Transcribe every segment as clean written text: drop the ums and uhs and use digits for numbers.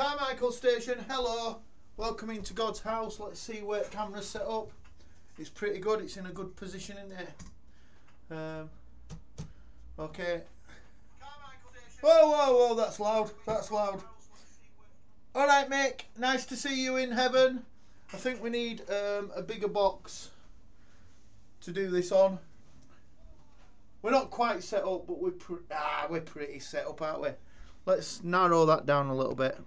Carmichael Station, hello. Welcome into God's house. Let's see where the camera's set up. It's pretty good. It's in a good position in there. Okay. Whoa, whoa, whoa, that's loud. That's loud. Alright, Mick. Nice to see you in heaven. I think we need a bigger box to do this on. We're not quite set up, but we're pretty set up, aren't we? Let's narrow that down a little bit.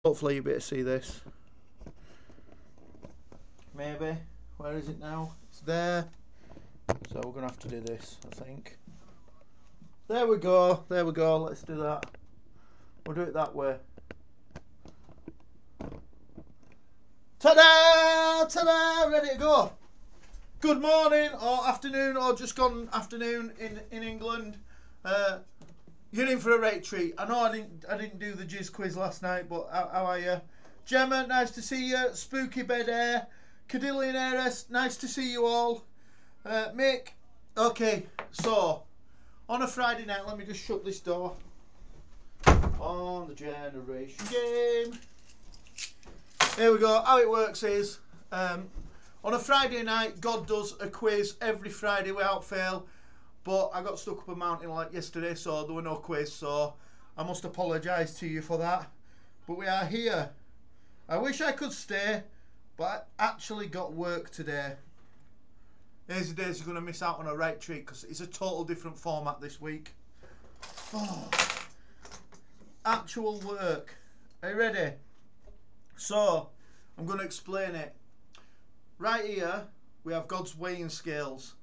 Hopefully you'll be able to see this. Maybe. Where is it now? It's there. So we're going to have to do this, I think. There we go. There we go. Let's do that. We'll do it that way. Ta-da! Ta-da! Ready to go. Good morning or afternoon or just gone afternoon in England. You're in for a great treat. I know I didn't do the jizz quiz last night, but how are you? Gemma, nice to see you. Spooky Bed Air. Cadillion Heiress, nice to see you all. Mick, okay, so on a Friday night, let me just shut this door. On the generation game. Here we go. How it works is, on a Friday night, God does a quiz every Friday without fail. But I got stuck up a mountain like yesterday, so there were no quiz, so I must apologise to you for that. But we are here. I wish I could stay, but I actually got work today. Here's the days you're going to miss out on a right treat, because it's a total different format this week. Oh, actual work. Are you ready? So, I'm going to explain it. Right here, we have God's weighing scales.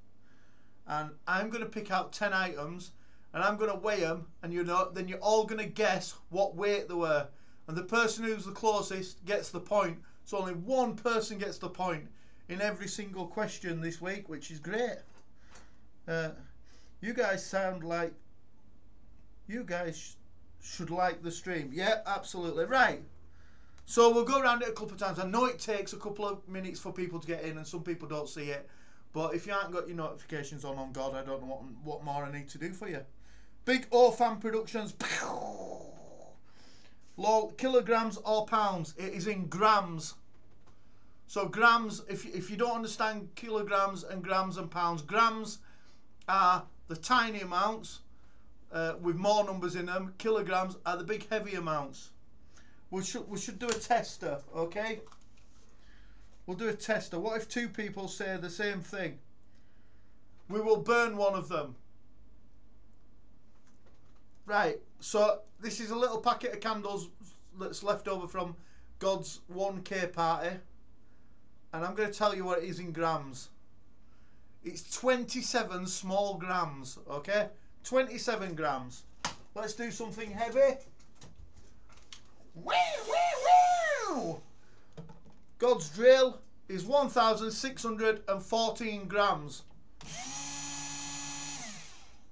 And I'm going to pick out 10 items and I'm going to weigh them, and then you're all going to guess what weight they were. And the person who's the closest gets the point. So only one person gets the point in every single question this week, which is great. You guys sound like you guys should like the stream. Yeah, absolutely. Right. So we'll go around it a couple of times. I know it takes a couple of minutes for people to get in and some people don't see it. But if you haven't got your notifications on God, I don't know what more I need to do for you. Big O Fan Productions. Lol, kilograms or pounds? It is in grams. So grams, if you don't understand kilograms and grams and pounds, grams are the tiny amounts with more numbers in them. Kilograms are the big heavy amounts. We should do a tester, okay? We'll do a tester. What if two people say the same thing? We will burn one of them. Right, so this is a little packet of candles that's left over from God's 1K party. And I'm going to tell you what it is in grams. It's 27 small grams, okay? 27 grams. Let's do something heavy. Woo, woo, woo! God's drill is 1,614 grams.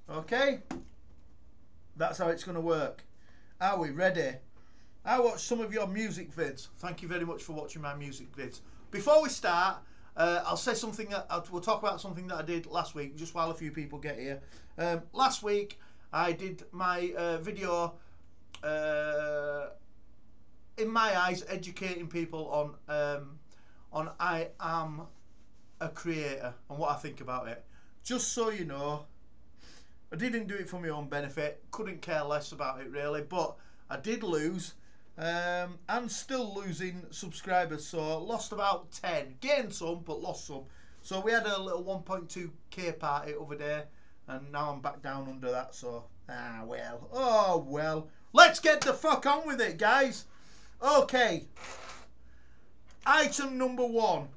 Okay? That's how it's going to work. Are we ready? I watched some of your music vids. Thank you very much for watching my music vids. Before we start, I'll say something we'll talk about something that I did last week, just while a few people get here. Last week, I did my video, in my eyes, educating people on I am a creator and what I think about it. Just so you know, I didn't do it for my own benefit, couldn't care less about it really, but I did lose, and still losing subscribers, so lost about 10, gained some but lost some. So we had a little 1.2k party over there, and now I'm back down under that, so well, oh well, let's get the fuck on with it, guys. Okay, item number 1.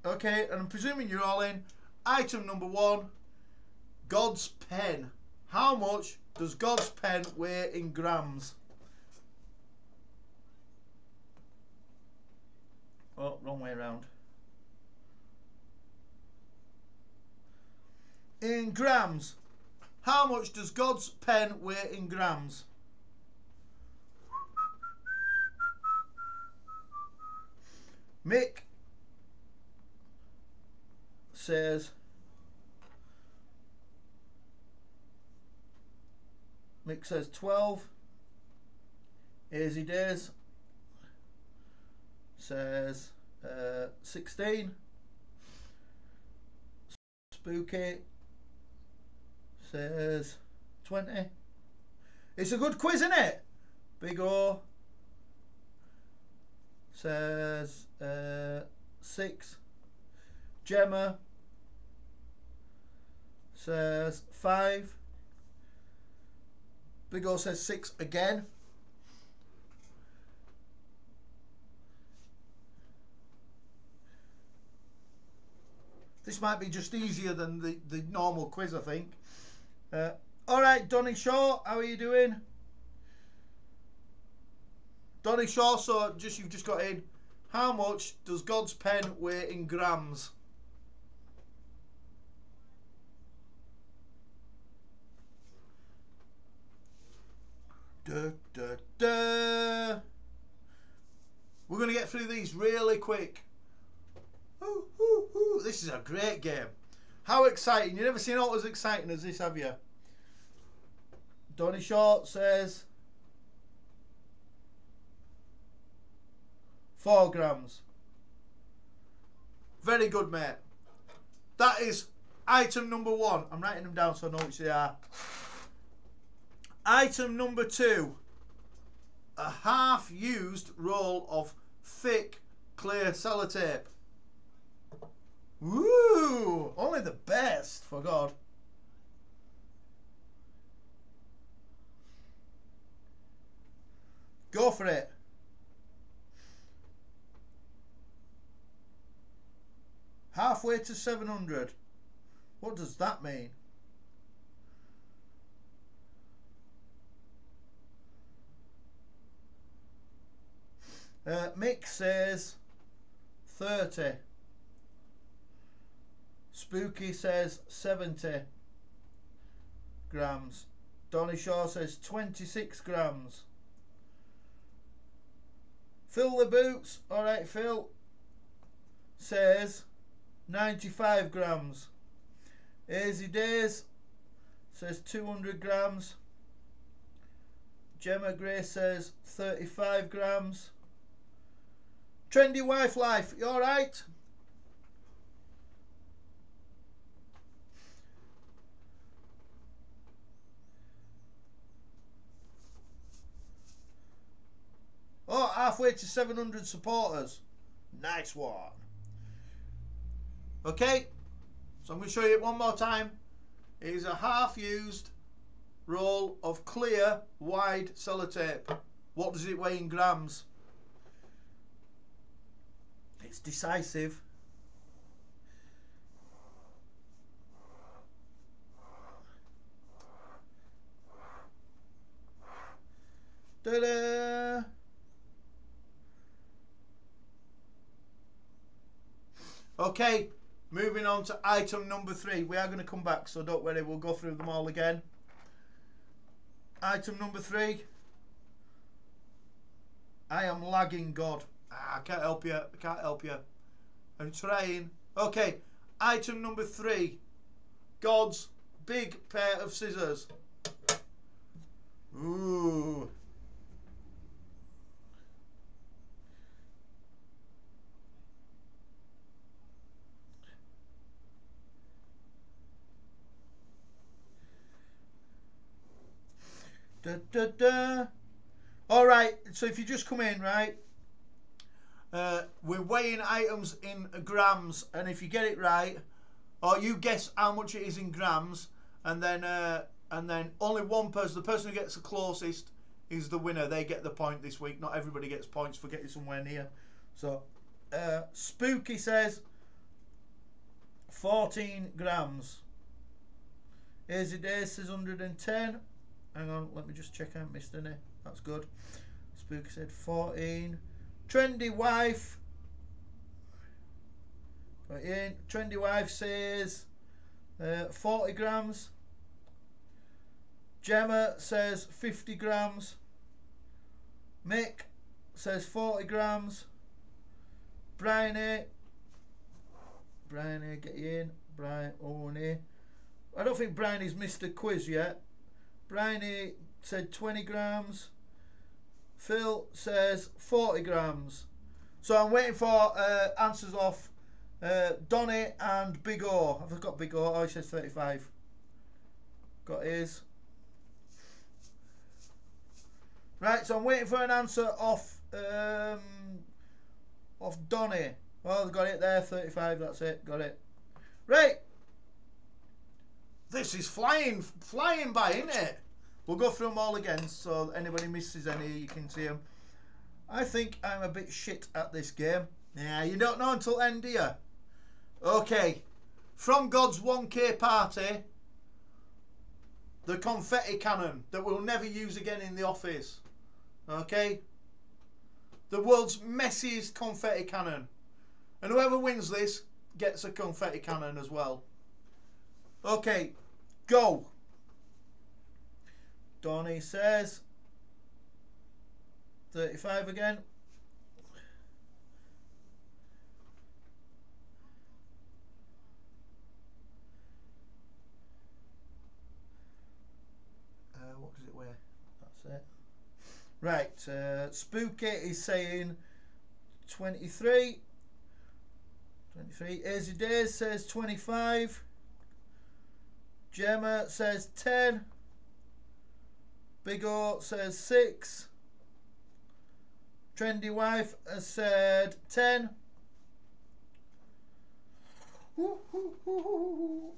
Okay, and I'm presuming you're all in. Item number 1, God's pen. How much does God's pen weigh in grams? Oh, wrong way around. In grams. How much does God's pen weigh in grams? Mick says Mick says 12. Easy days. says 16. Spooky says 20. It's a good quiz, isn't it? Big O says 6. Gemma says 5. Big O says 6 again. This might be just easier than the normal quiz, I think. Alright, Donny Shaw, how are you doing? Donny Shaw, so you've just got in. How much does God's pen weigh in grams? We're going to get through these really quick. This is a great game. How exciting. You've never seen aught as exciting as this, have you? Donny Short says 4 grams. Very good, mate. That is item number 1. I'm writing them down so I know which they are. Item number 2. A half-used roll of thick, clear sellotape. Woo! Only the best, for God. Go for it. Halfway to 700. What does that mean? Mick says 30. Spooky says 70 grams. Donny Shaw says 26 grams. Phil the Boots, alright Phil, says 95 grams. Easy Days says 200 grams. Gemma Gray says 35 grams. Trendy Wife Life, you alright? Oh, halfway to 700 supporters. Nice one. Okay, so I'm going to show you it one more time. It is a half-used roll of clear, wide sellotape. What does it weigh in grams? It's decisive. Ta-da! Okay, moving on to item number 3. We are going to come back, so don't worry, we'll go through them all again. Item number 3. I am lagging, God. I can't help you. I can't help you. I'm trying. Okay, item number 3. God's big pair of scissors. Ooh. Da, da, da. All right, so if you just come in, right, we're weighing items in grams, and if you get it right, or you guess how much it is in grams, and then only one person, the person who gets the closest, is the winner. They get the point this week. Not everybody gets points for getting somewhere near. So, Spooky says 14 grams. Easy Days says 110. Hang on, let me just check I haven't missed any. That's good. Spooky said 14. Trendy Wife. Right in. Trendy Wife says 40 grams. Gemma says 50 grams. Mick says 40 grams. Bryony, get you in. Bryony. I don't think Bryony's missed a quiz yet. Bryony said 20 grams. Phil says 40 grams. So I'm waiting for answers off Donny and Big O. Have I got Big O? Oh, he says 35. Got his. Right, so I'm waiting for an answer off Donny. Oh, got it there, 35, that's it, got it. Right. This is flying by, isn't it? We'll go through them all again, so anybody misses any, you can see them. I think I'm a bit shit at this game. Yeah, you don't know until end, do you? Okay. From God's 1K party, the confetti cannon that we'll never use again in the office. Okay? The world's messiest confetti cannon. And whoever wins this gets a confetti cannon as well. Okay, go. Donny says 35 again. What does it weigh? That's it. Right, Spooky is saying 23. 23. Easy Days says 25. Gemma says 10. Big O says 6. Trendy Wife has said 10.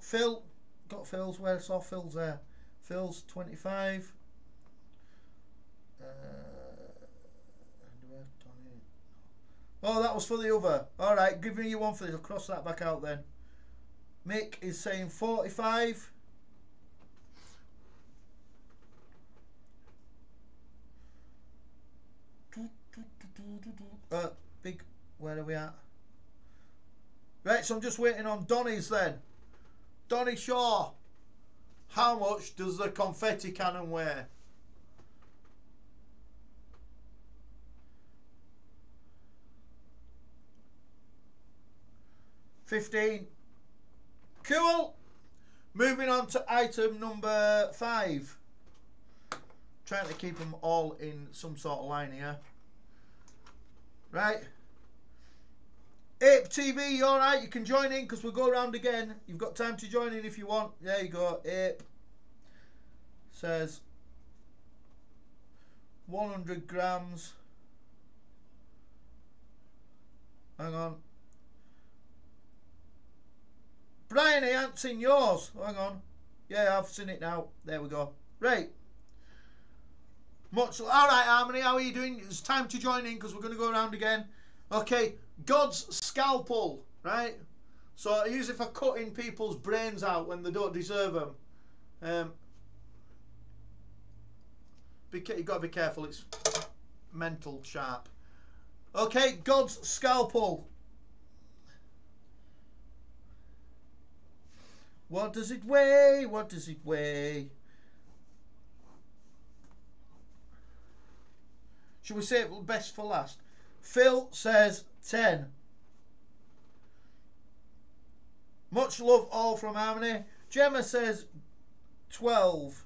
Phil, got Phil's, where I saw Phil's there. Phil's 25. Oh, that was for the other. Alright, give me you one for this. I'll cross that back out then. Mick is saying 45. Big, where are we at? Right, so I'm just waiting on Donny's then. Donny Shaw. How much does the confetti cannon weigh? $15. Cool. Moving on to item number 5. Trying to keep them all in some sort of line here. Right. Ape TV, you alright? You can join in because we'll go around again. You've got time to join in if you want. There you go. Ape says 100 grams. Hang on. Brian, I haven't seen yours. Hang on. Yeah, I've seen it now. There we go. Right. Much. All right, Harmony, how are you doing? It's time to join in because we're going to go around again. Okay. God's scalpel, right? So I use it for cutting people's brains out when they don't deserve them. You've got to be careful. It's mental sharp. Okay. God's scalpel. What does it weigh? What does it weigh? Should we say it best for last? Phil says 10. Much love all from Harmony. Gemma says 12.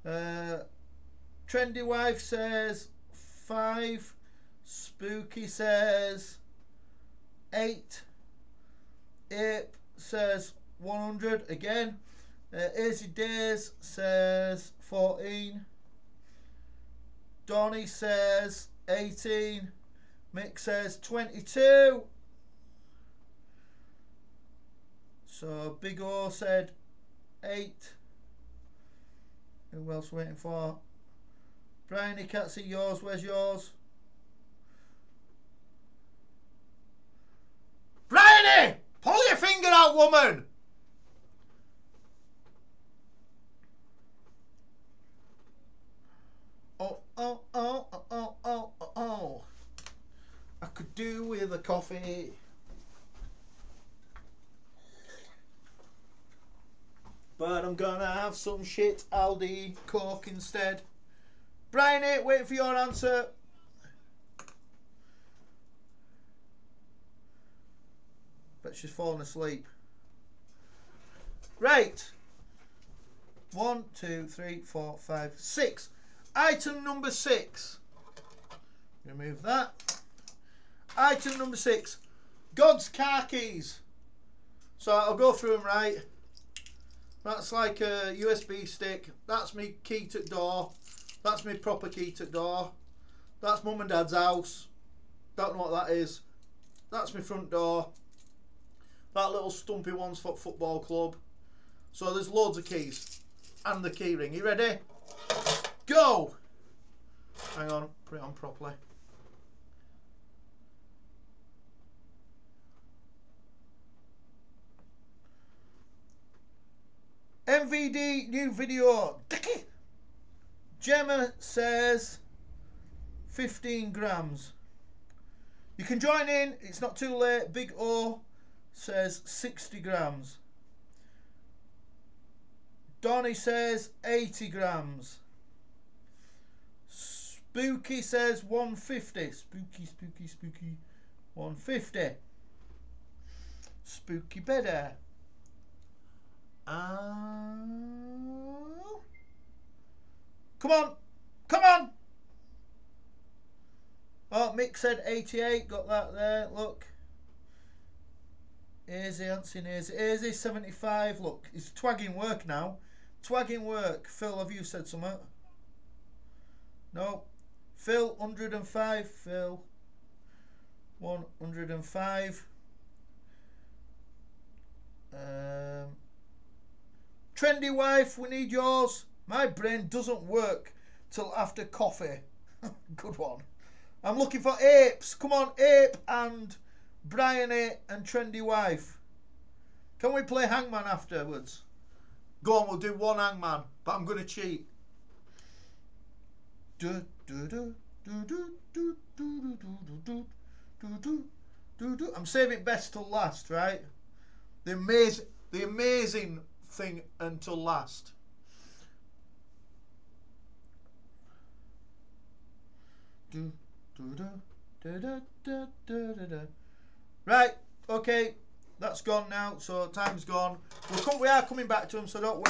Trendy Wife says 5. Spooky says 8. Ape says 100 again. Easy Days says 14. Donny says 18. Mick says 22. So Big O said 8. Who else waiting for? Brian, you can't see yours. Where's yours? Bryony! Pull your finger out, woman! Oh. I could do with a coffee. But I'm gonna have some shit Aldi Coke instead. Bryony, waiting for your answer. Bet she's fallen asleep. Right. 1, 2, 3, 4, 5, 6. Item number 6. Remove that. Item number 6. God's car keys. So I'll go through them, right. That's like a USB stick. That's me key to door. That's me proper key to door. That's mum and dad's house. Don't know what that is. That's my front door. That little stumpy one's for football club. So there's loads of keys. And the key ring. You ready? Go! Hang on, put it on properly. MVD new video. Gemma says 15 grams. You can join in, it's not too late. Big O says 60 grams. Donny says 80 grams. Spooky says 150. Spooky. 150. Spooky better. Come on. Oh, Mick said 88. Got that there. Look. Easy, answering easy. 75. Look, it's twagging work now. Twagging work. Phil, have you said something? No. Phil, 105. Phil, 105. Trendy wife, we need yours. My brain doesn't work till after coffee. Good one. I'm looking for apes. Come on, ape and Bryony and trendy wife. Can we play hangman afterwards? Go on, we'll do one hangman, but I'm going to cheat. I'm saving best till last, right? The amazing thing until last. Right, okay, that's gone now, so time's gone. We are coming back to them, so don't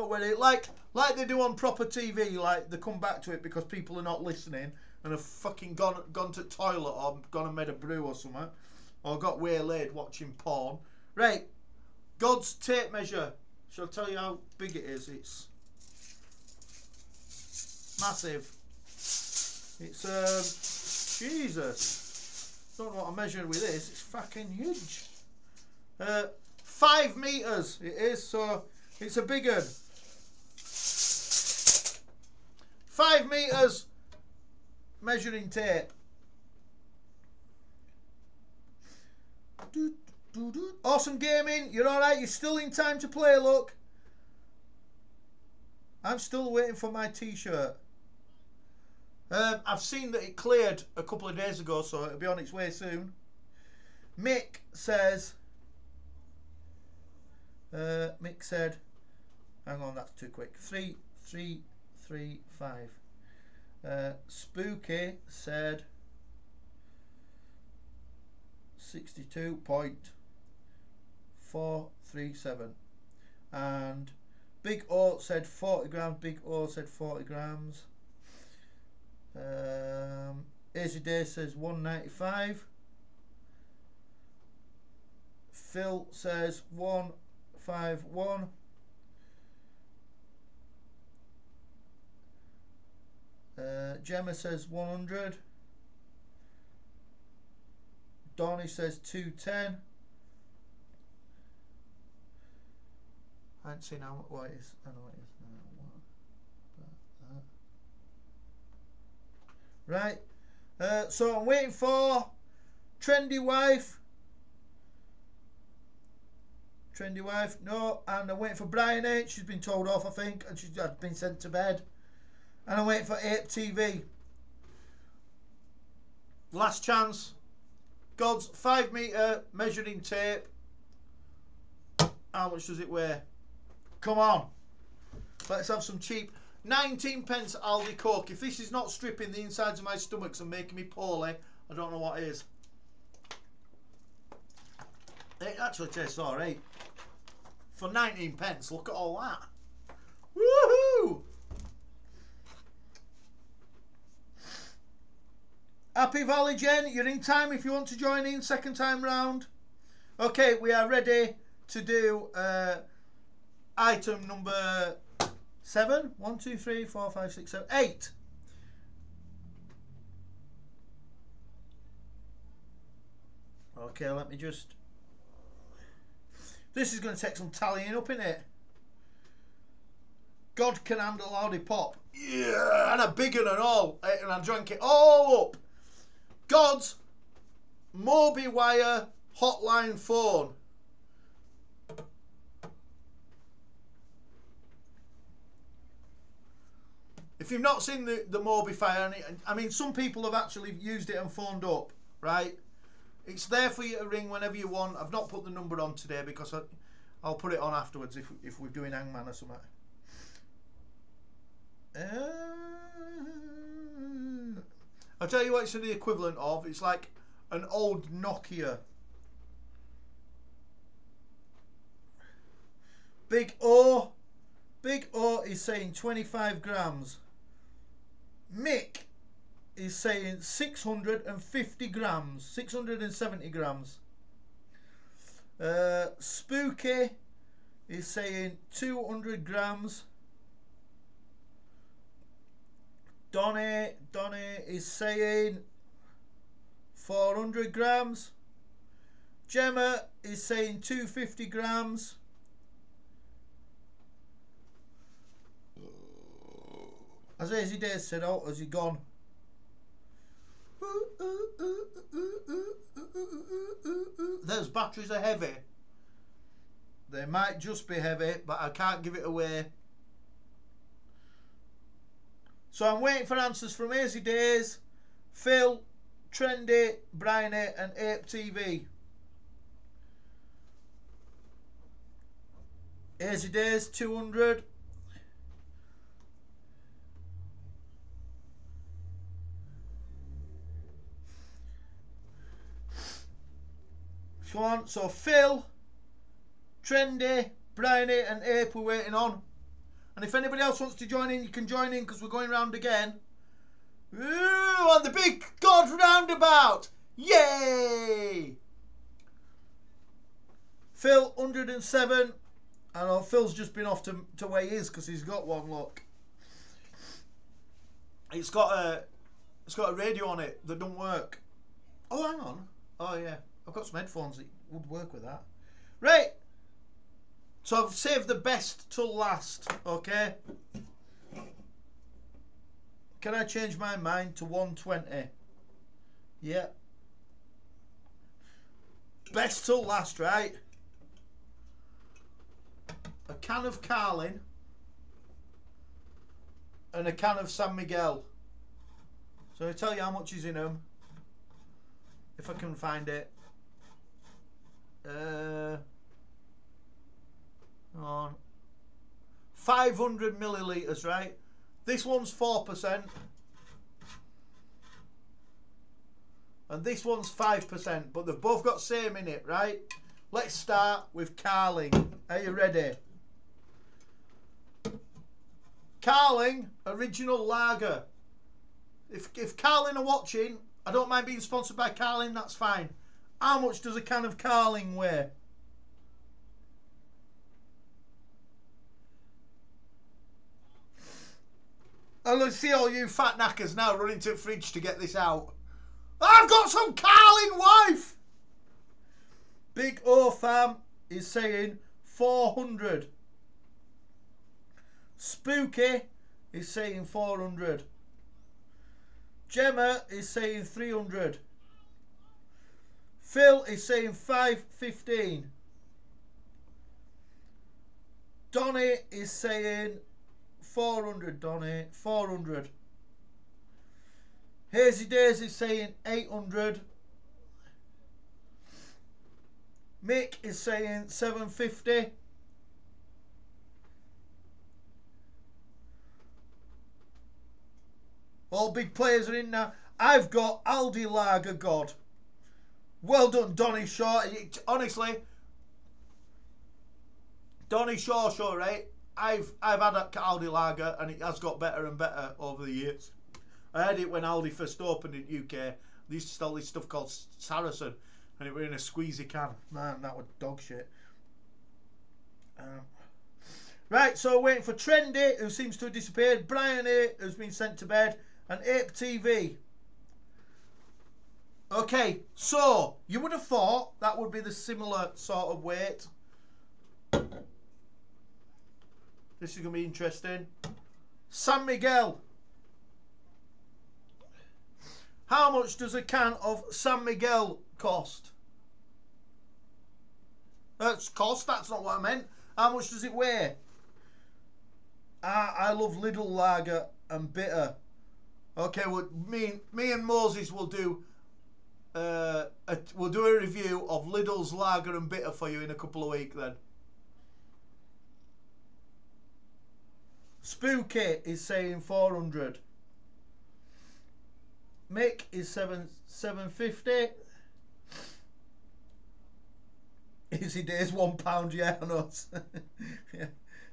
worry. Like they do on proper TV, like they come back to it because people are not listening and have fucking gone to the toilet or gone and made a brew or something, or got waylaid watching porn. Right, God's tape measure. Shall I tell you how big it is? It's massive. It's Jesus. Don't know what I measured with this. It's fucking huge. 5 meters it is, so it's a big one. 5 meters measuring tape. Awesome gaming. You're alright. You're still in time to play, look. I'm still waiting for my t-shirt. I've seen that it cleared a couple of days ago, so it'll be on its way soon. Mick says, Mick said, hang on, that's too quick. 3, 3, 3, 5. Spooky said 62.437. And Big O said 40 grams. Big O said 40 grams. Easy Day says 195. Phil says 151. Gemma says 100. Donny says 210. I haven't seen how what it is. I know what it is. Right, so I'm waiting for trendy wife. No, and I'm waiting for Bryony. She's been told off, I think, and she's been sent to bed. And I'm waiting for Ape TV. Last chance. God's 5 meter measuring tape. How much does it weigh? Come on. Let's have some cheap. 19 pence Aldi Coke. If this is not stripping the insides of my stomachs and making me poorly, I don't know what is. It actually tastes alright. For 19 pence, look at all that. Woohoo! Happy Valley Jen, you're in time if you want to join in second time round. Okay, we are ready to do item number 7. 1, 2, 3, 4, 5, 6, 7, 8. Okay, let me just... This is going to take some tallying up, innit? God can handle loudy pop. Yeah, and a big one and all. And I drank it all up. God's Moby Wire hotline phone. If you've not seen the Moby Fire, I mean, some people have actually used it and phoned up, right? It's there for you to ring whenever you want. I've not put the number on today because I'll put it on afterwards if we're doing Hangman or something. I'll tell you what it's the equivalent of. It's like an old Nokia. Big O is saying 25 grams. Mick is saying 650 grams, 670 grams. Spooky is saying 200 grams. Donny is saying 400 grams. Gemma is saying 250 grams. As Easy Days said, oh, has he gone? Those batteries are heavy. They might just be heavy, but I can't give it away. So I'm waiting for answers from Easy Days, Phil, Trendy, Bryony and Ape TV. Easy Days 200. Come on, so Phil, Trendy, Bryony and Ape we're waiting on. And if anybody else wants to join in, you can join in because we're going round again. Ooh, on the big God roundabout. Yay! Phil, 107. I know Phil's just been off to where he is because he's got one, look. It's got a radio on it that don't work. Oh, hang on. Oh, yeah. I've got some headphones that would work with that. Right. So I've saved the best till last, okay? Can I change my mind to 120? Yeah. Best till last, right? A can of Carlin and a can of San Miguel. So I'll tell you how much is in them, if I can find it. On 500 millilitres, right? This one's 4% and this one's 5%, but they've both got same in it, right? Let's start with Carling. Are you ready? Carling Original Lager. If Carling are watching, I don't mind being sponsored by Carling, that's fine. How much does a can of Carling weigh? And let's see all you fat knackers now running to the fridge to get this out. I've got some Carling, wife! Big O fam is saying 400. Spooky is saying 400. Gemma is saying 300. Phil is saying 515. Donny is saying 400. Donny, 400. Hazy Days is saying 800. Mick is saying 750. All big players are in now. I've got Aldi Lager God. Well done, Donny Shaw. Honestly, Donny Shaw show, right? I've had that Aldi Lager and it has got better and better over the years. I had it when Aldi first opened in UK. They used to sell this stuff called Saracen, and it were in a squeezy can. Man, that was dog shit. Right, so waiting for Trendy, who seems to have disappeared. Brian A, who's been sent to bed, and Ape TV. Okay, so you would have thought that would be the similar sort of weight. This is going to be interesting. San Miguel. How much does a can of San Miguel cost? That's cost, that's not what I meant. How much does it weigh? I love Lidl Lager and Bitter. Okay, well, me and Moses will do a review of Lidl's Lager and Bitter for you in a couple of weeks then. Spooky is saying 400. Mick is 750. Easy days, £1, yeah, on us. Yeah.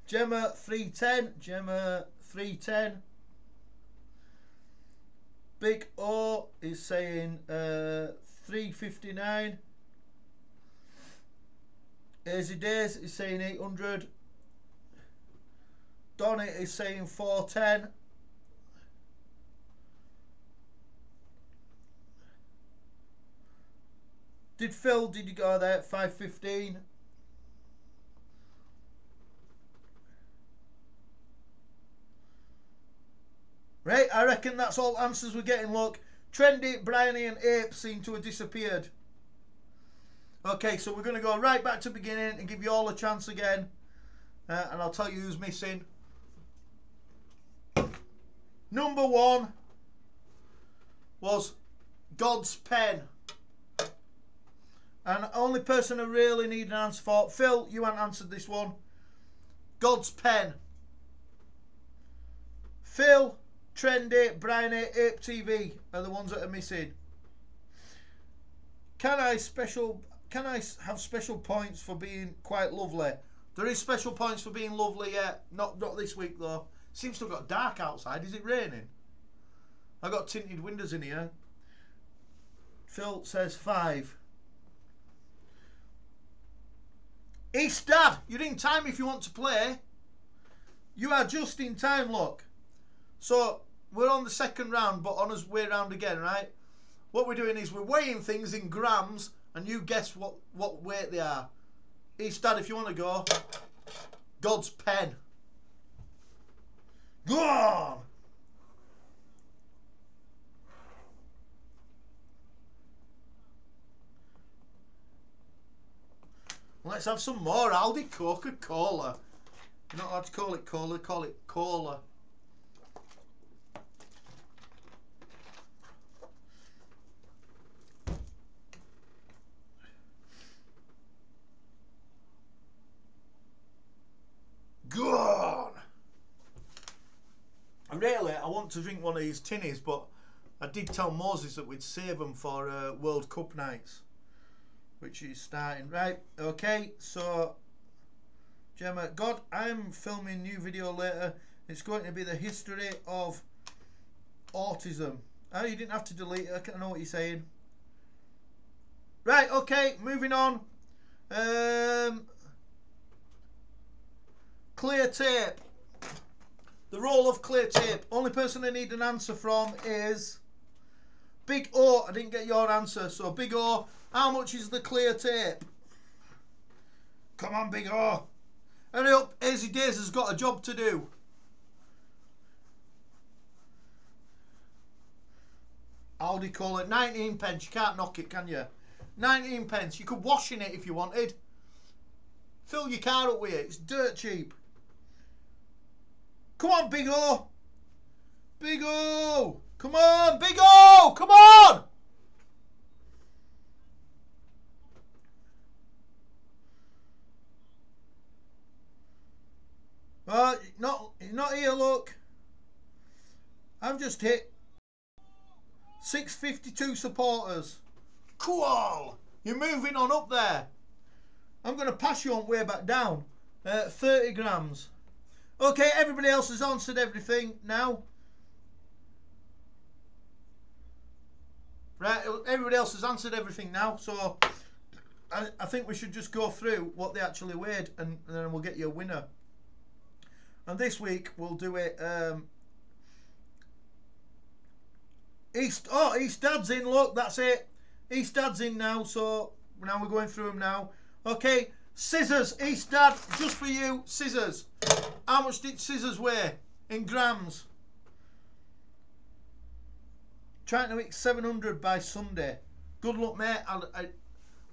Gemma 310. Gemma 310. Big O is saying 359. Easy days is saying 800. Donny is saying 410. Did you go there? 515. Right, I reckon that's all answers we're getting. Look, Trendy, Bryony and Ape seem to have disappeared. Okay, so we're going to go right back to the beginning and give you all a chance again. And I'll tell you who's missing. Number 1 was God's Pen. And the only person I really need an answer for, Phil, you haven't answered this one. God's Pen. Phil, Trendy, Bryony, Ape TV are the ones that are missing. Can I have special points for being quite lovely? There is special points for being lovely, yeah. Not this week though. Seems to have got dark outside. Is it raining? I got tinted windows in here. Phil says 5. East Dad, you're in time if you want to play. You are just in time, look. So we're on the second round, but on our way round again, right? What we're doing is we're weighing things in grams, and you guess what weight they are. East Dad, if you want to go. God's Pen. Go on. Let's have some more Aldi Coca-Cola. You're not allowed to call it cola, call it cola. Go on. Really, I want to drink one of these tinnies, but I did tell Moses that we'd save them for World Cup nights, which is starting. Right, okay, so Gemma, God, I'm filming a new video later. It's going to be the history of autism. Oh, you didn't have to delete it, I know what you're saying. Right, okay, moving on. Clear tape. The roll of clear tape. Only person I need an answer from is Big O. I didn't get your answer, so Big O, how much is the clear tape? Come on, Big O. Hurry up, Easy Days has got a job to do. Aldi call it 19 pence. You can't knock it, can you? 19 pence. You could wash in it if you wanted. Fill your car up with it. It's dirt cheap. Come on, Big O. Big O. Come on, Big O. Come on. Not here, look. I've just hit 652 supporters. Cool. You're moving on up there. I'm going to pass you on way back down. 30 grams. Okay, everybody else has answered everything now. Right, everybody else has answered everything now, so I think we should just go through what they actually weighed, and then we'll get you a winner. And this week we'll do it. East Dad's in. Look, that's it. East Dad's in now, so now we're going through them now. Okay, scissors. East Dad, just for you. Scissors. How much did scissors weigh in grams? Trying to hit 700 by Sunday. Good luck, mate.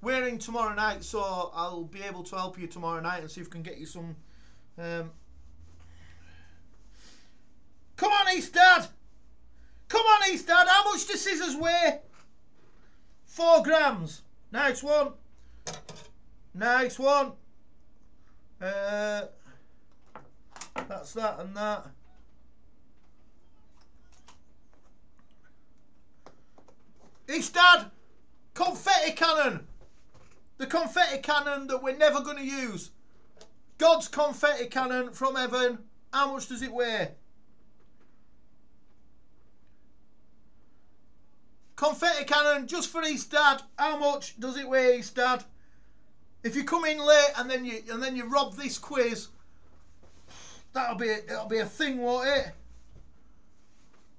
We're in tomorrow night, so I'll be able to help you tomorrow night and see if we can get you some. Come on, East Dad. Come on, East Dad. How much do scissors weigh? 4 grams. Nice one. Nice one. That's that and that. East Dad, confetti cannon. The confetti cannon that we're never going to use. God's confetti cannon from heaven. How much does it weigh? Confetti cannon just for East Dad. How much does it weigh, East Dad? If you come in late and then you rob this quiz, it'll be a thing, won't it?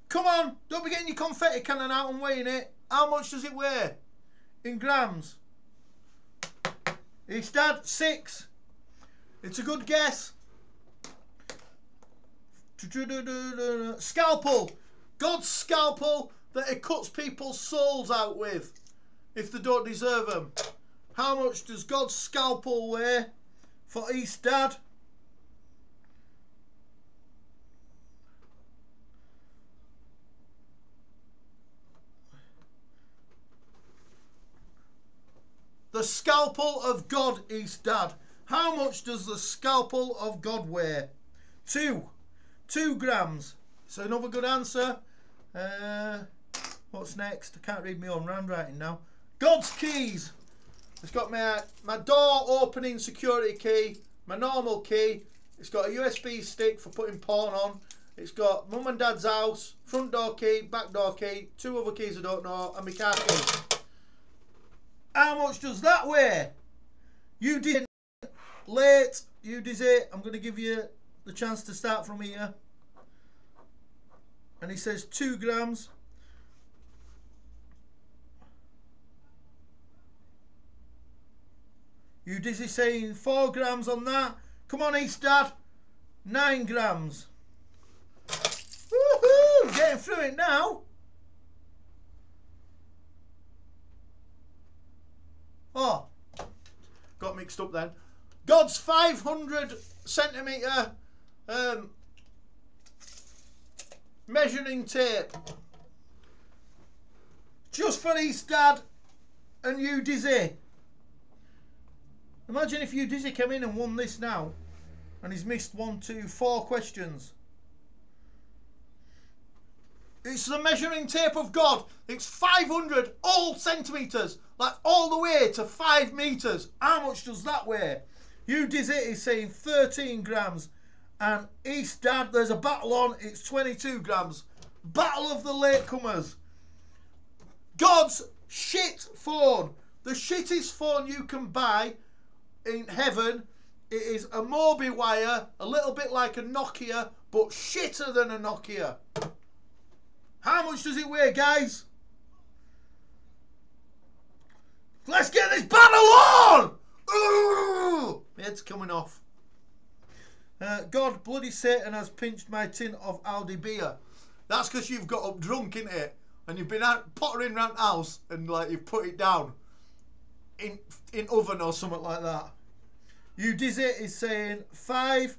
Come on, don't be getting your confetti cannon out and weighing it. How much does it weigh in grams? East Dad, 6. It's a good guess. Scalpel. God's scalpel that it cuts people's souls out with if they don't deserve them. How much does God's scalpel weigh for East Dad? The scalpel of God, East Dad. How much does the scalpel of God weigh? 2 grams. So another good answer. What's next? I can't read my own handwriting now. God's keys. It's got my door opening security key, my normal key. It's got a USB stick for putting porn on. It's got mum and dad's house, front door key, back door key, 2 other keys I don't know, and my car key. How much does that weigh? You did late. You did it. I'm going to give you the chance to start from here. And he says 2 grams. You dizzy saying 4 grams on that. Come on, East Dad. 9 grams. Woohoo! Getting through it now. Oh, got mixed up then. God's 500 centimetre measuring tape. Just for East Dad and you Dizzy. Imagine if you Dizzy came in and won this now and he's missed 1, 2, 4 questions. It's the measuring tape of God. It's 500 all centimetres. Like all the way to 5 metres. How much does that weigh? You Dizzy is saying 13 grams. And East Dad, there's a battle on. It's 22 grams. Battle of the latecomers. God's shit phone. The shittest phone you can buy in heaven. It is a Mobi wire. A little bit like a Nokia. But shitter than a Nokia. How much does it weigh, guys? Let's get this battle on! Ooh! My head's coming off. God, bloody Satan has pinched my tin of Aldi beer. That's because you've got up drunk, innit it? And you've been out pottering around the house and like you've put it down in oven or something like that. You Dizzy is saying 5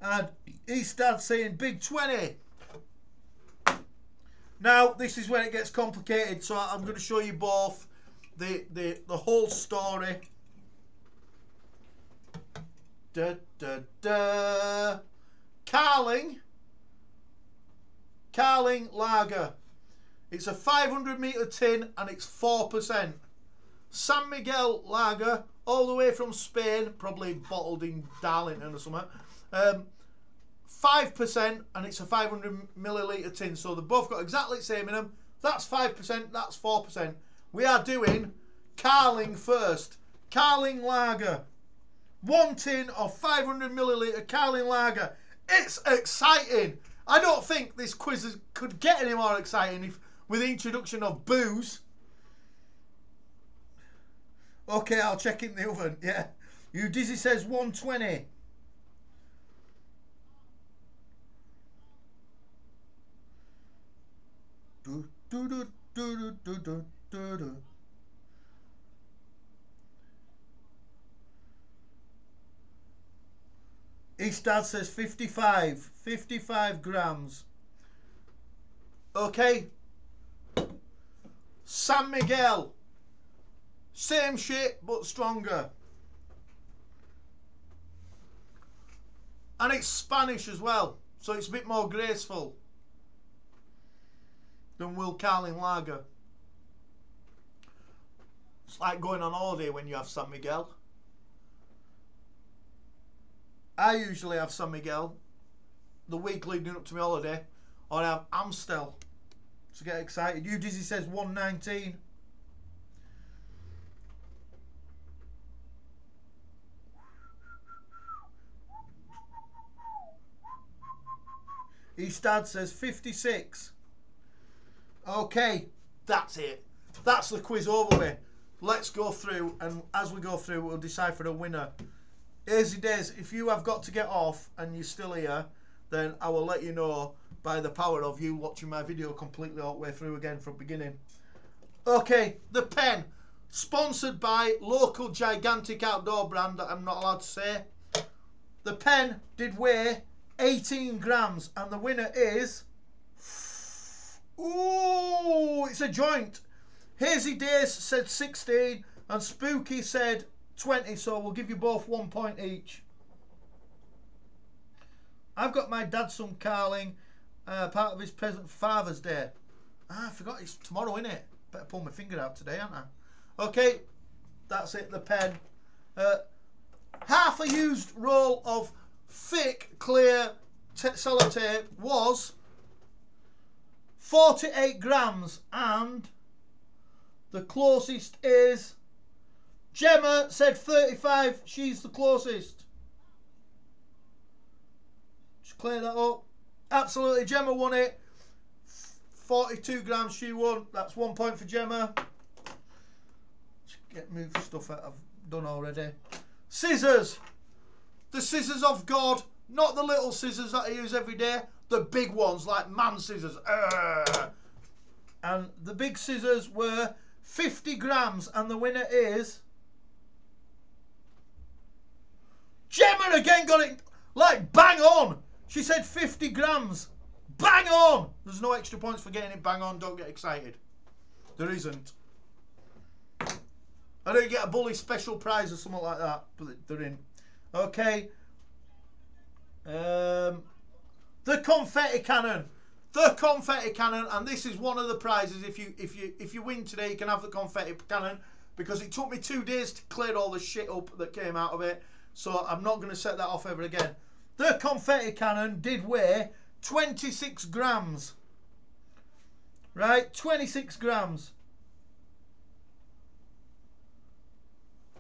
and East Dad saying big 20. Now this is where it gets complicated, so I'm going to show you both the whole story. Carling Lager. It's a 500 metre tin and it's 4%. San Miguel Lager, all the way from Spain, probably bottled in Darlington or something. 5% and it's a 500 millilitre tin, so they've both got exactly the same in them. That's 5%, that's 4%. We are doing Carling first. Carling lager. 1 tin of 500 millilitre Carling lager. It's exciting. I don't think this quiz could get any more exciting if with the introduction of booze. Okay, I'll check in the oven. Yeah. You Dizzy says 120. Do, do, do, do, do, do, do, do. His dad says 55 grams. Okay. San Miguel. Same shit, but stronger. And it's Spanish as well, so it's a bit more graceful than Will Carling Lager. It's like going on holiday when you have San Miguel. I usually have San Miguel the week leading up to my holiday, or I have Amstel to get excited. You Dizzy says 119. His dad says 56. Okay, that's it. That's the quiz over with. Let's go through, and as we go through, we'll decipher a winner. Easy days, if you have got to get off and you're still here, then I will let you know by the power of you watching my video completely all the way through again from beginning. Okay, the pen. Sponsored by local gigantic outdoor brand that I'm not allowed to say. The pen did weigh 18 grams and the winner is... Ooh, it's a joint. Hazy Days said 16 and Spooky said 20, so we'll give you both 1 point each. I've got my dad some Carling, part of his present for Father's Day. Ah, I forgot it's tomorrow, innit? Better pull my finger out today, aren't I? Okay, that's it, the pen. Half a used roll of thick, clear sellotape was 48 grams, and the closest is Gemma said 35. She's the closest. Just clear that up. Absolutely, Gemma won it. 42 grams she won. That's 1 point for Gemma. Just get moved stuff that I've done already. Scissors. The scissors of God. Not the little scissors that I use every day. The big ones like man scissors. And the big scissors were 50 grams. And the winner is... Gemma again got it like bang on. She said 50 grams. Bang on. There's no extra points for getting it bang on. Don't get excited. There isn't. I don't get a bully special prize or something like that, but they're in. Okay. The confetti cannon. The confetti cannon, and this is one of the prizes. If you win today, you can have the confetti cannon, because it took me 2 days to clear all the shit up that came out of it. So I'm not going to set that off ever again. The confetti cannon did weigh 26 grams. Right, 26 grams.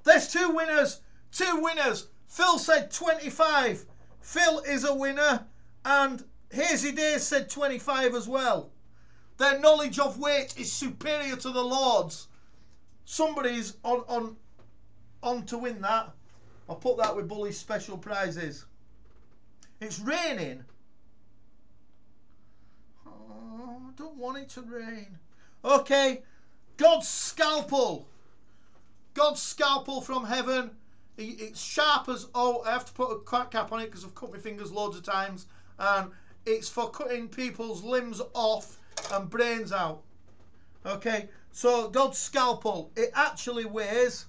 There's two winners. Two winners. Phil said 25. Phil is a winner. And Hazy Days said 25 as well. Their knowledge of weight is superior to the Lord's. Somebody's on to win that. I'll put that with Bully's special prizes. It's raining. Oh, I don't want it to rain. Okay. God's scalpel. God's scalpel from heaven. It's sharp as... Oh, I have to put a crack cap on it because I've cut my fingers loads of times. And it's for cutting people's limbs off and brains out. Okay. So, God's scalpel. It actually weighs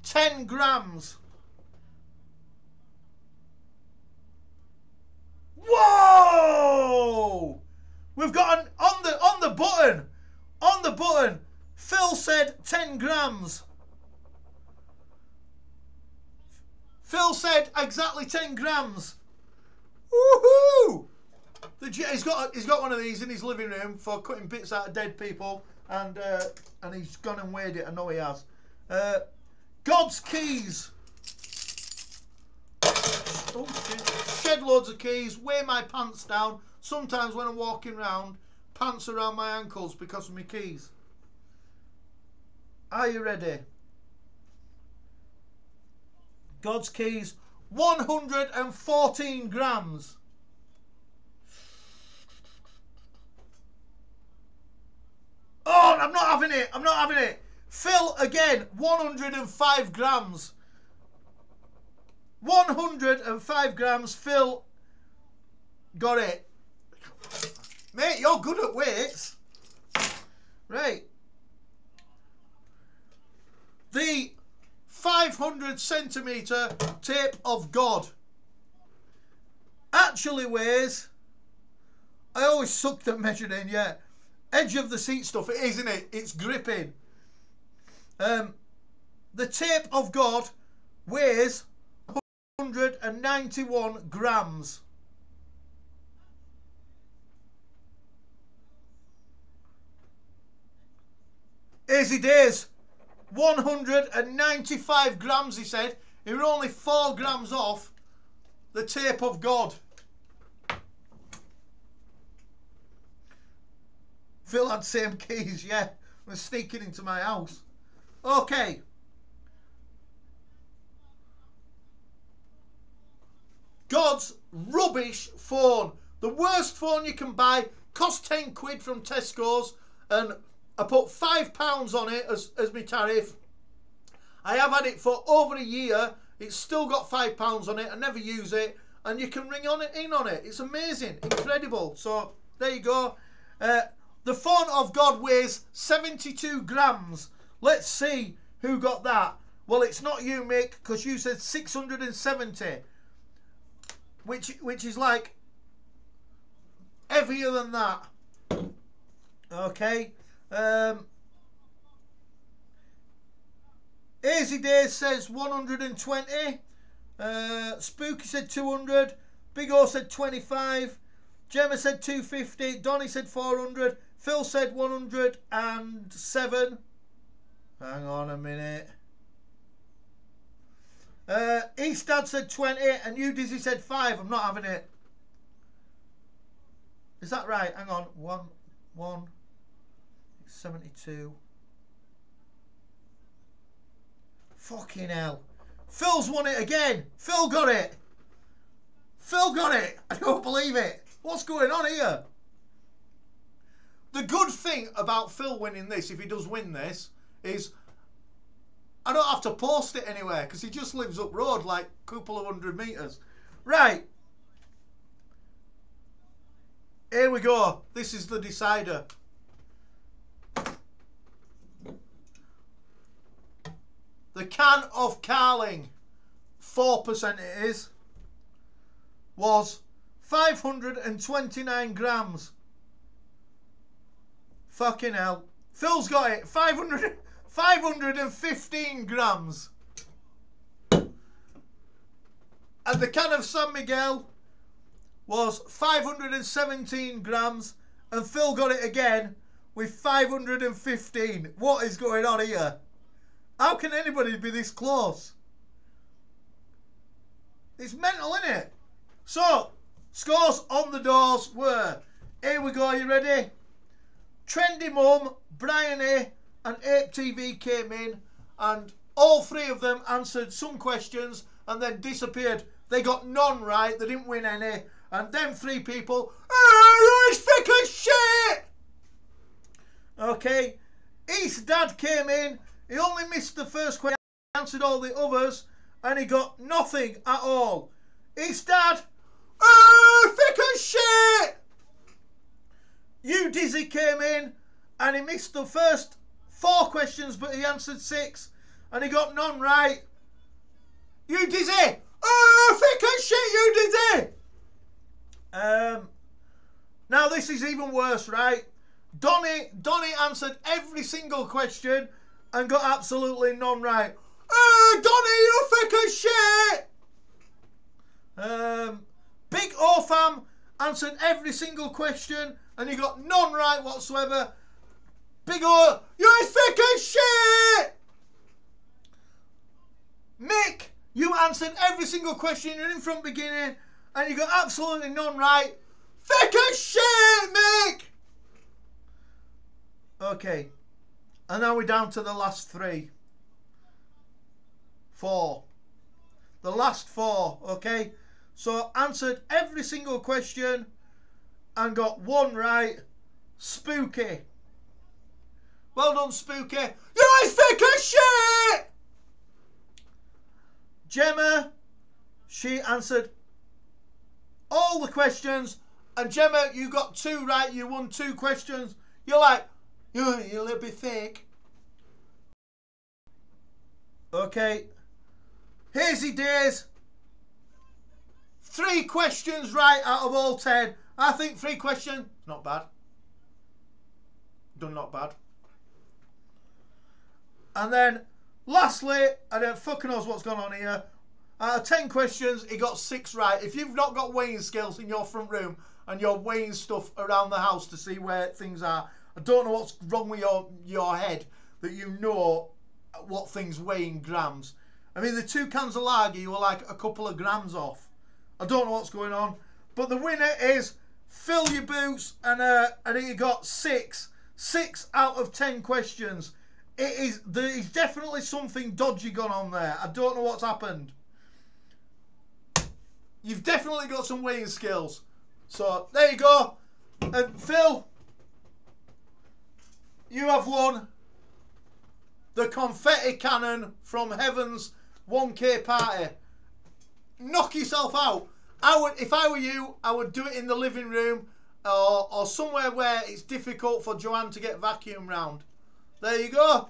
10 grams. Whoa! We've got an on the button. Phil said 10 grams. Phil said exactly 10 grams. Woohoo! The he's got one of these in his living room for cutting bits out of dead people, and he's gone and weighed it. I know he has. God's keys. Oh shit! Shed loads of keys. Weigh my pants down. Sometimes when I'm walking around, pants around my ankles because of my keys. Are you ready? God's keys. 114 grams. Oh, I'm not having it. I'm not having it. Phil, again, 105 grams. 105 grams. Phil got it. Mate, you're good at weights. Right. The 500 centimetre tape of God actually weighs, I always sucked at measuring, yeah. Edge of the seat stuff, it is, isn't it? It's gripping. The tape of God weighs 191 grams. Easy days. 195 grams, he said. He were only 4 grams off the tape of God. Phil had same keys, yeah. Was sneaking into my house. Okay. God's rubbish phone. The worst phone you can buy. Cost 10 quid from Tesco's, and I put £5 on it as my tariff. I have had it for over a year. It's still got £5 on it. I never use it, and you can ring in on it. It's amazing, incredible. So there you go. The phone of God weighs 72 grams. Let's see who got that. Well, it's not you, Mick, because you said 670, which is like heavier than that. Okay. Easy Days says 120. Spooky said 200. Big O said 25. Gemma said 250. Donny said 400. Phil said 107. Hang on a minute. Eastad said 20, and you Dizzy said 5. I'm not having it. Is that right? Hang on. 72. Fucking hell. Phil's won it again. Phil got it. Phil got it. I don't believe it. What's going on here? The good thing about Phil winning this, if he does win this, is I don't have to post it anywhere because he just lives up road like a couple of 100 metres. Right. Here we go. This is the decider. The can of Carling, 4% it is, was 529 grams. Fucking hell. Phil's got it. 515 grams. And the can of San Miguel was 517 grams. And Phil got it again with 515. What is going on here? How can anybody be this close? It's mental, isn't it? So, scores on the doors were, here we go, you ready? Trendy Mum, Bryony and Ape TV came in, and all three of them answered some questions and then disappeared. They got none right, they didn't win any. And them three people, oh, it's thick as shit! Okay, East Dad came in. He only missed the first question, answered all the others, and he got nothing at all. His dad, oh, thick as shit! You Dizzy came in, and he missed the first 4 questions, but he answered 6, and he got none right. You Dizzy, oh, thick as shit, you Dizzy! Now this is even worse, right? Donny answered every single question and got absolutely none right. Donny, you thick as shit! Big O-Fam answered every single question, and you got none right whatsoever. Big O, you're thick as shit! Mick, you answered every single question, you're in from beginning, and you got absolutely none right. Thick as shit, Mick! Okay. And now we're down to the last 3. 4. The last 4, okay? So answered every single question and got 1 right. Spooky. Well done, Spooky. You're as thick as shit! Gemma, she answered all the questions. And Gemma, you got 2 right. You won 2 questions. You're like, you're a little bit fake. Okay. Hazy Days. 3 questions right out of all 10. I think 3 questions, not bad. Done not bad. And then, lastly, I don't fucking know what's going on here. Out of 10 questions, he got 6 right. If you've not got weighing scales in your front room and you're weighing stuff around the house to see where things are, I don't know what's wrong with your head that you know what things weigh in grams. I mean, the 2 cans of lager, you were like a couple of grams off. I don't know what's going on. But the winner is Fill Your Boots, and he got 6. 6 out of 10 questions. There is definitely something dodgy gone on there. I don't know what's happened. You've definitely got some weighing skills. So, there you go. And Phil, you have won the confetti cannon from Heaven's 1K party. Knock yourself out. If I were you, I would do it in the living room or somewhere where it's difficult for Joanne to get vacuum round. There you go.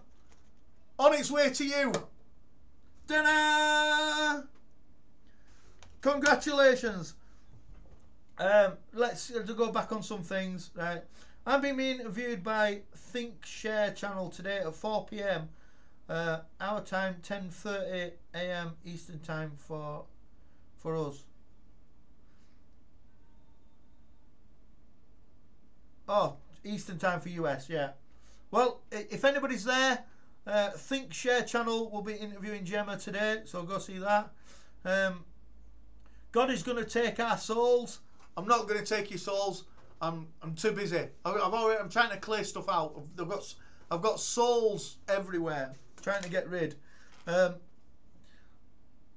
On its way to you. Ta-da! Congratulations. Let's go back on some things. Right. I'm being interviewed by Think Share channel today at 4 PM. Our time, 10:30 AM Eastern time for us. Oh, Eastern time for US, yeah. Well, if anybody's there, Think Share channel will be interviewing Gemma today, so go see that. God is going to take our souls. I'm not going to take your souls. I'm too busy. I'm trying to clear stuff out. I've got souls everywhere. Trying to get rid.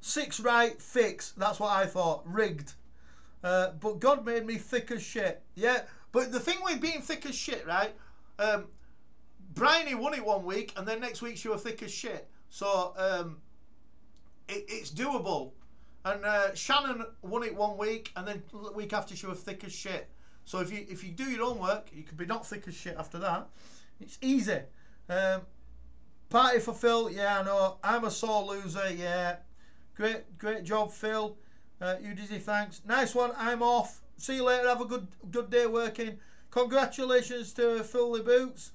6 right, fix. That's what I thought. Rigged. But God made me thick as shit. Yeah. But the thing with being thick as shit, right? Bryony won it one week, and then next week she was thick as shit. So it's doable. And Shannon won it one week, and then the week after she was thick as shit. So if you do your homework, you could be not thick as shit after that. It's easy. Party for Phil, yeah, I know. I'm a sore loser, yeah. Great job, Phil. You dizzy, thanks. Nice one. I'm off. See you later. Have a good day working. Congratulations to Fill the Boots.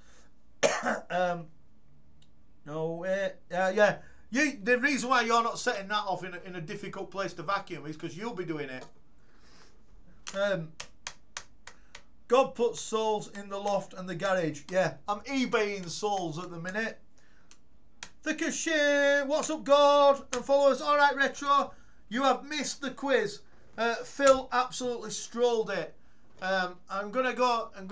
No way. Yeah. The reason why you're not setting that off in a difficult place to vacuum is because you'll be doing it. God puts souls in the loft and the garage. Yeah, I'm eBaying souls at the minute. Thick as shit. What's up, God? And followers. All right, Retro. You have missed the quiz. Phil absolutely strolled it. I'm gonna go and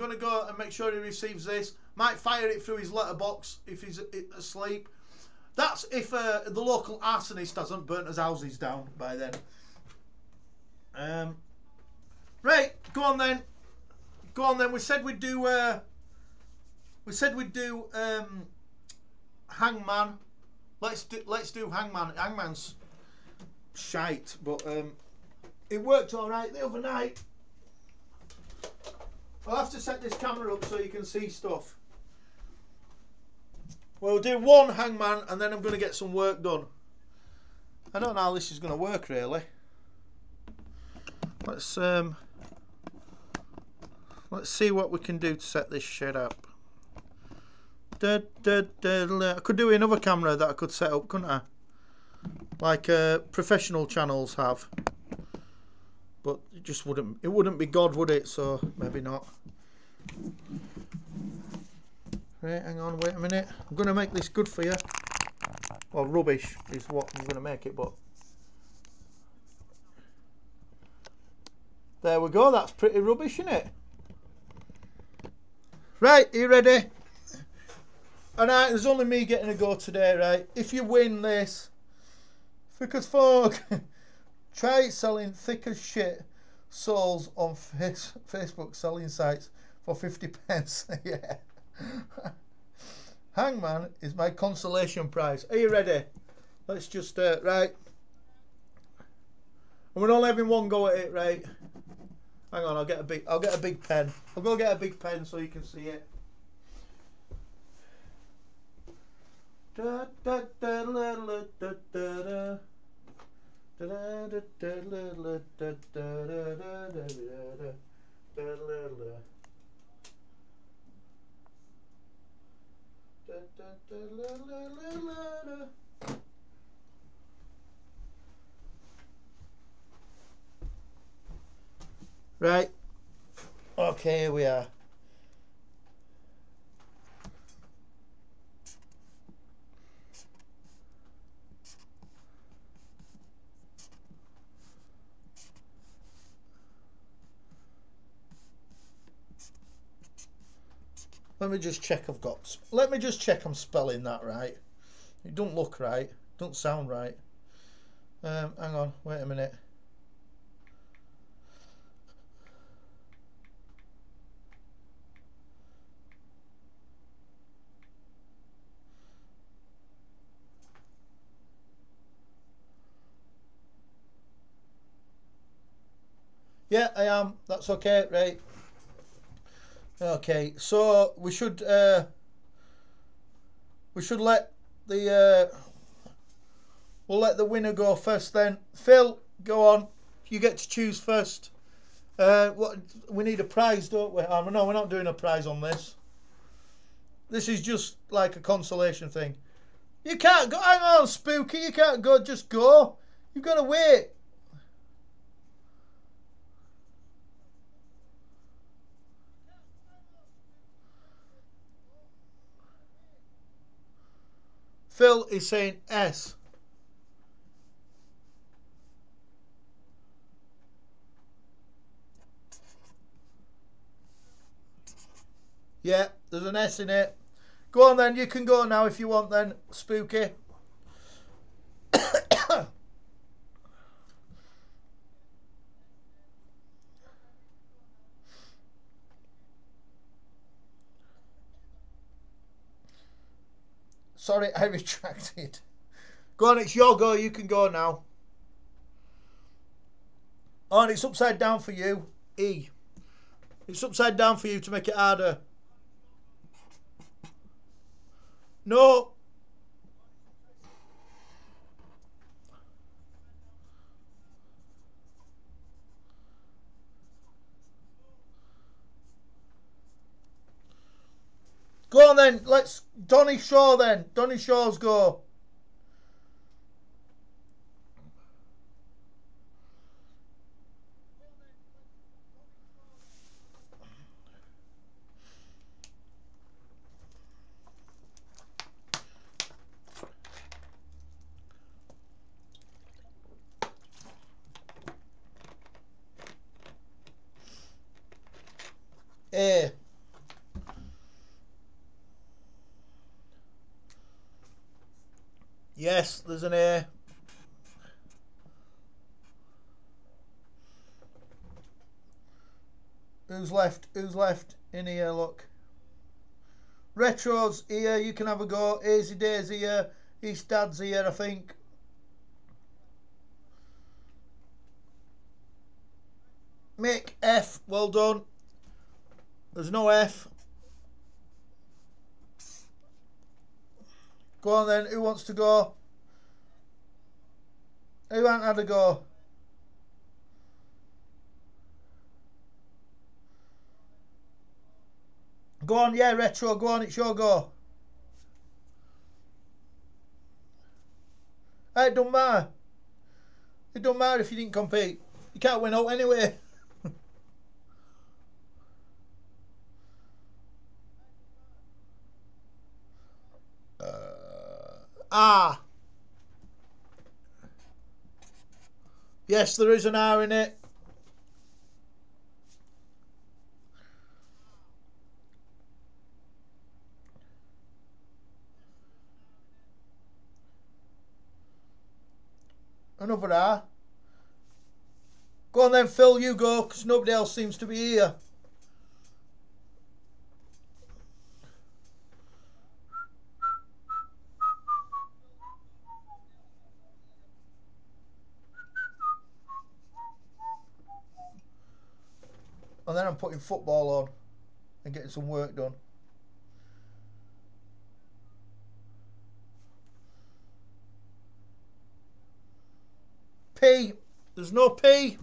make sure he receives this. Might fire it through his letterbox if he's asleep. That's if the local arsonist hasn't burnt his houses down by then. Right, go on then. We said we'd do. Hangman. Let's do Hangman. Hangman's shite, but it worked all right the other night. I'll have to set this camera up so you can see stuff. We'll do one Hangman, and then I'm going to get some work done. I don't know how this is going to work really. Let's see what we can do to set this shit up. I could do another camera that I could set up, couldn't I? Like professional channels have. but it just wouldn't. It wouldn't be God, would it? So maybe not. Right, hang on, wait a minute. I'm going to make this good for you. Well, rubbish is what I'm going to make it, but there we go. That's pretty rubbish, isn't it? Right, are you ready? And there's only me getting a go today, right? If you win this, thick as fuck, try selling thick as shit souls on Facebook selling sites for 50 pence. Yeah. Hangman is my consolation prize. Are you ready? Let's just right. And we're only having one go at it, right? Hang on, I'll get a big pen. I'll go get a big pen so you can see it. Right. Okay, here we are. Let me just check let me just check I'm spelling that right. It don't look right. Don't sound right. Hang on, wait a minute. Yeah, I am. That's okay, right? Okay, so we should let the we'll let the winner go first then. Phil, go on. You get to choose first. What we need a prize, don't we? Oh, no, we're not doing a prize on this. This is just like a consolation thing. You can't go. Hang on, Spooky. You can't go. Just go. You've got to wait. Phil is saying S. Yeah, there's an S in it. Go on then, you can go now if you want then, Spooky. Sorry, I retracted. Go on, it's your go, you can go now. Oh, and it's upside down for you. E. It's upside down for you to make it harder. No. Go on then, let's Donny Shaw then. Donny Shaw's go. A. Yes, there's an A. Who's left? Who's left in here? Look. Retro's here. You can have a go. Easy Days here. East Dad's here, I think. Mick F. Well done. There's no F. Go on then. Who wants to go? Who hasn't had a go? Go on, yeah, Retro, go on, it's your go. Hey, it don't matter. It don't matter if you didn't compete. You can't win out anyway. Yes, there is an R in it. Another R. Go on then, Phil, you go, because nobody else seems to be here. And then I'm putting football on and getting some work done. P. There's no P.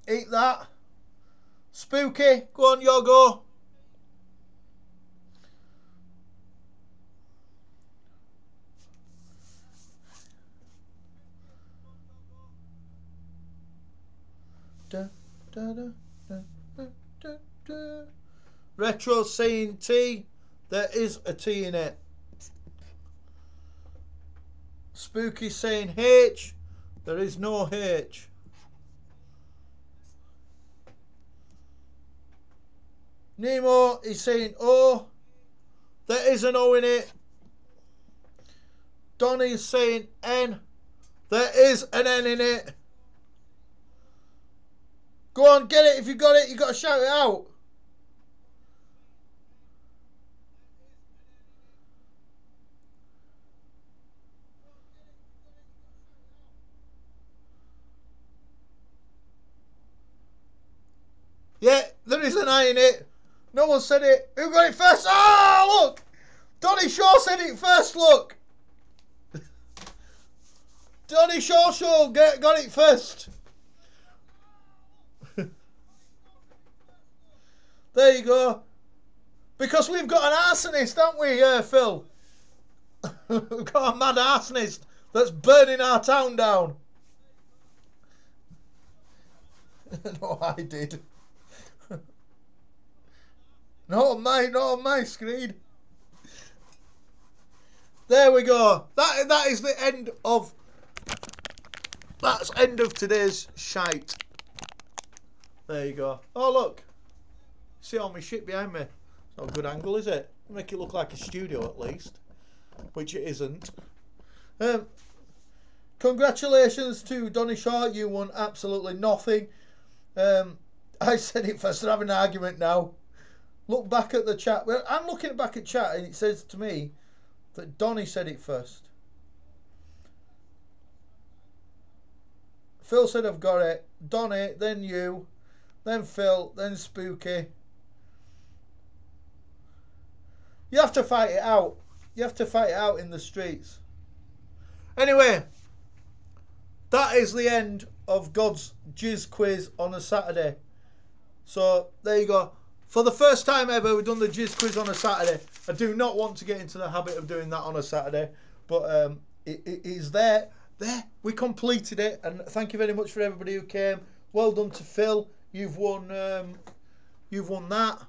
Eat that. Spooky. Go on, your go. Da, da, da, da, da, da, da. Retro saying T. There is a T in it. Spooky saying H. There is no H. Nemo is saying O. There is an O in it. Donnie is saying N. There is an N in it. Go on, get it. If you got it, you got to shout it out. Yeah, there is an I in it. No one said it. Who got it first? Oh, look. Donny Shaw said it first, look. Donny Shaw got it first. There you go. Because we've got an arsonist, haven't we, Phil? We've got a mad arsonist that's burning our town down. No, I did. Not on my screen. There we go. That is the end of. That's end of today's shite. There you go. Oh look. See all my shit behind me. It's not a good angle, is it? Make it look like a studio at least, which it isn't. Congratulations to Donny Shaw. You won absolutely nothing. I said it first. They're having an argument now. Look back at the chat. Well, I'm looking back at chat and it says to me that Donny said it first. Phil said I've got it. Donny, then you, then Phil, then Spooky. You have to fight it out. You have to fight it out in the streets. Anyway, that is the end of God's Jizz quiz on a Saturday. So there you go. For the first time ever, we've done the Jizz quiz on a Saturday. I do not want to get into the habit of doing that on a Saturday, but it is there. There, we completed it, and thank you very much for everybody who came. Well done to Phil. You've won. You've won that.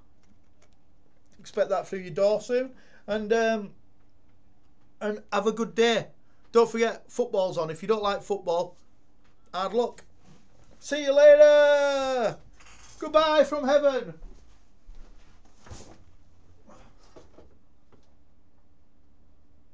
Expect that through your door soon, and have a good day. Don't forget, football's on. If you don't like football, hard luck. See you later. Goodbye from heaven.